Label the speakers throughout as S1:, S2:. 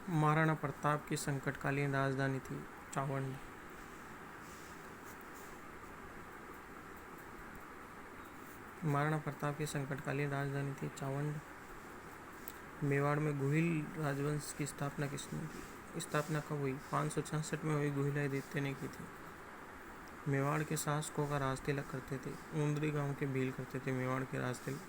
S1: महाराणा प्रताप की संकटकालीन राजधानी थी चावंड। महाराणा प्रताप की संकटकालीन राजधानी थी चावंड। मेवाड़ में गुहिल राजवंश की स्थापना किसने की? स्थापना कब हुई? 566 में हुई। गुहिल आदित्य ने की थी। मेवाड़ के शासकों का राज तिलक करते थे। ऊंदरी गांव के भील करते थे मेवाड़ के राज तिलक।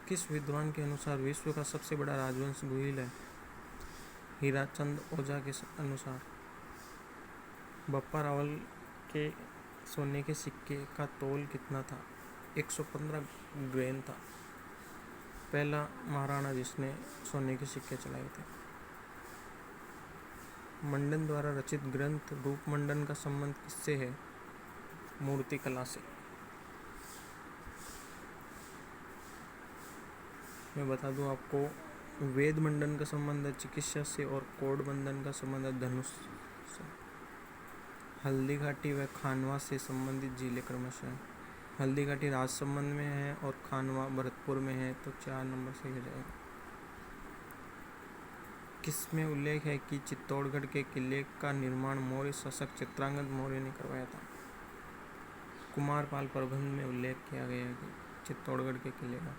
S1: किस विद्वान के अनुसार विश्व का सबसे बड़ा राजवंश गुहिल है? हीराचंद ओझा के अनुसार। बप्पा रावल के सोने के सिक्के का तोल कितना था? 115 ग्रेन था। पहला महाराणा जिसने सोने के सिक्के चलाए थे। मंडन द्वारा रचित ग्रंथ रूपमंडन का संबंध किससे है? मूर्ति कला से। मैं बता दूं आपको, वेद मंडन का संबंध है चिकित्सा से और कोड मंडन का संबंध है धनुष से। हल्दी घाटी व खानवा से संबंधित जिले क्रमशः। हल्दी घाटी राजसमंद में है और खानवा भरतपुर में है, तो 4 नंबर सही हो जाएगा। किसमें उल्लेख है कि चित्तौड़गढ़ के किले का निर्माण मौर्य शासक चित्रांगद मौर्य ने करवाया था? कुमारपाल प्रबंध में उल्लेख किया गया है कि चित्तौड़गढ़ के किले का।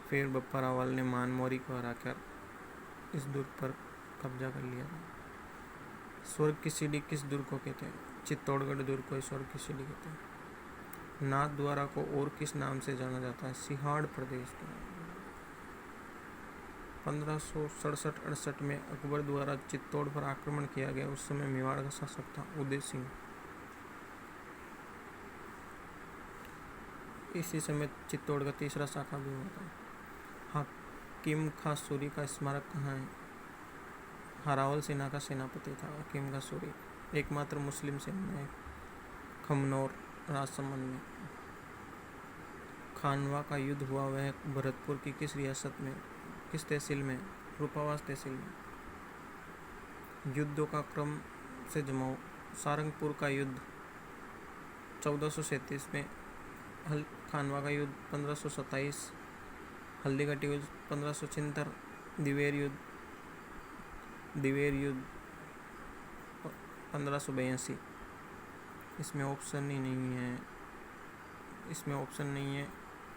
S1: फिर बप्पा रावल ने मानमौरी को हराकर इस दुर्ग पर कब्जा कर लिया था। स्वर्ग की सीढ़ी किस दुर्ग को कहते हैं? चित्तौड़गढ़ दुर्ग को स्वर्ग की सीढ़ी कहते हैं। नाथद्वारा को और किस नाम से जाना जाता है? सिहाड़ प्रदेश के नाम। 1567-68 में अकबर द्वारा चित्तौड़ पर आक्रमण किया गया। उस समय मेवाड़ का शासक था उदय सिंह। इसी समय चित्तौड़ का तीसरा शाखा भी हुआ था। हाकिम खां सूरी का स्मारक कहाँ है? हरावल सेना का सेनापति था हाकिम खां सूरी, एकमात्र मुस्लिम सेनानायक। खमनौर राजसमंद में। खानवा का युद्ध हुआ वह भरतपुर की किस रियासत में, किस तहसील में? रूपावास तहसील में। युद्धों का क्रम से जमाओ। सारंगपुर का युद्ध 1437 में। खानवा का युद्ध 1527। हल्दी घाटी युद्ध 1576। दिवेर युद्ध 1582। इसमें ऑप्शन ही नहीं है, इसमें ऑप्शन नहीं है।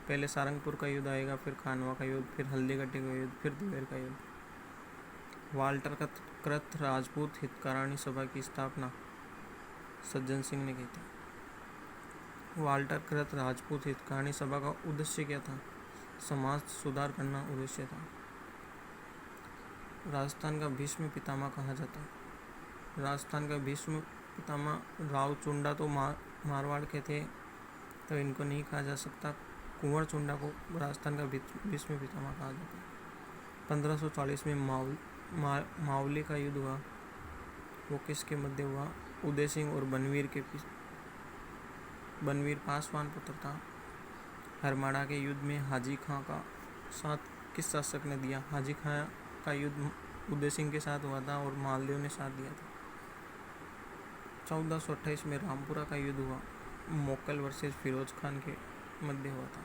S1: पहले सारंगपुर का युद्ध आएगा, फिर खानवा का युद्ध, फिर हल्दी घाटी का युद्ध, फिर दिवेर का युद्ध। वाल्टर कृत राजपूत हितकारिणी सभा की स्थापना सज्जन सिंह ने की थी। वाल्टर कृत राजपूत हितकारिणी सभा का उद्देश्य क्या था? समाज सुधार करना उद्देश्य था। राजस्थान का भीष्म पितामह कहा जाता है? राजस्थान का भीष्म पितामह राव चुंडा तो मारवाड़ के थे, तो इनको नहीं कहा जा सकता। कुंवर चुंडा को राजस्थान का भीष्म पितामह कहा जाता है। 1540 में मावली का युद्ध हुआ, वो किसके मध्य हुआ? उदय सिंह और बनवीर पासवान पुत्र था। हरमाड़ा के युद्ध में हाजी खां का साथ किस शासक ने दिया? हाजी खां का युद्ध उदय सिंह के साथ हुआ था और मालदेव ने साथ दिया था। 1428 में रामपुरा का युद्ध हुआ, मोकल वर्सेस फिरोज खान के मध्य हुआ था।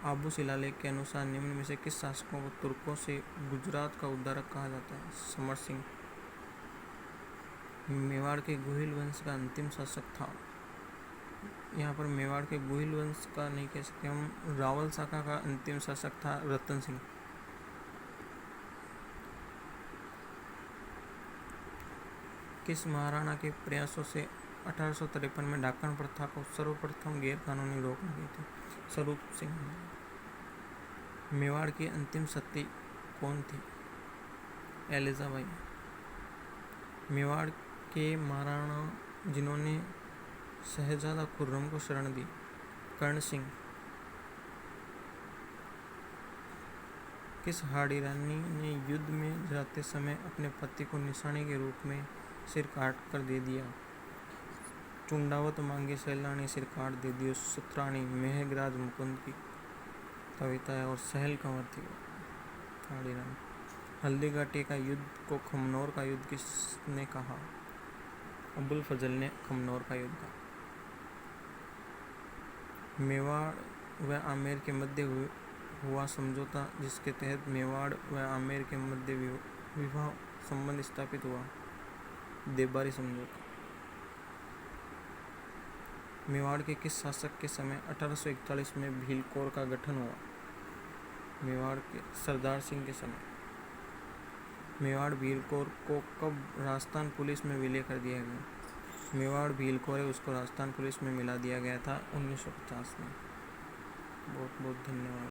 S1: आबू शिलालेख के अनुसार निम्न में से किस शासकों को तुर्कों से गुजरात का उद्धारक कहा जाता है? समर सिंह। मेवाड़ के गुहिल वंश का अंतिम शासक था, यहाँ पर मेवाड़ के गुहिल वंश का नहीं कह सकते हम, रावल शाखा का अंतिम शासक था रतन सिंह। किस महाराणा के प्रयासों से 1853 में डाकण प्रथा को सर्वप्रथम गैर कानूनी रोकना गई थी? स्वरूप सिंह। मेवाड़ की अंतिम सती कौन थी? एलिजाबाई। मेवाड़ के महाराणा जिन्होंने शहजादा खुर्रम को शरण दी? कर्ण सिंह। किस हाड़ी रानी ने युद्ध में जाते समय अपने पति को निशाने के रूप में सिर काट कर दे दिया? चुंडावत मांगे सैलानी सिर काट दे दियो सुत्राणी मेघराज मुकुंद की कविता है और सहल कंवर थी हाड़ी रानी। हल्दी घाटी का युद्ध को खमनौर का युद्ध किसने कहा? अबुल फजल ने खमनौर का युद्ध कहा। मेवाड़ व आमेर के मध्य हुआ समझौता जिसके तहत मेवाड़ व आमेर के मध्य विवाह संबंध स्थापित हुआ। देबारी समझौता। मेवाड़ के किस शासक के समय 1841 में भीलकोर का गठन हुआ? मेवाड़ के सरदार सिंह के समय। मेवाड़ भीलकोर को कब राजस्थान पुलिस में विलय कर दिया गया? मेवाड़ भीलकोर है उसको राजस्थान पुलिस में मिला दिया गया था 1950 में। बहुत बहुत धन्यवाद।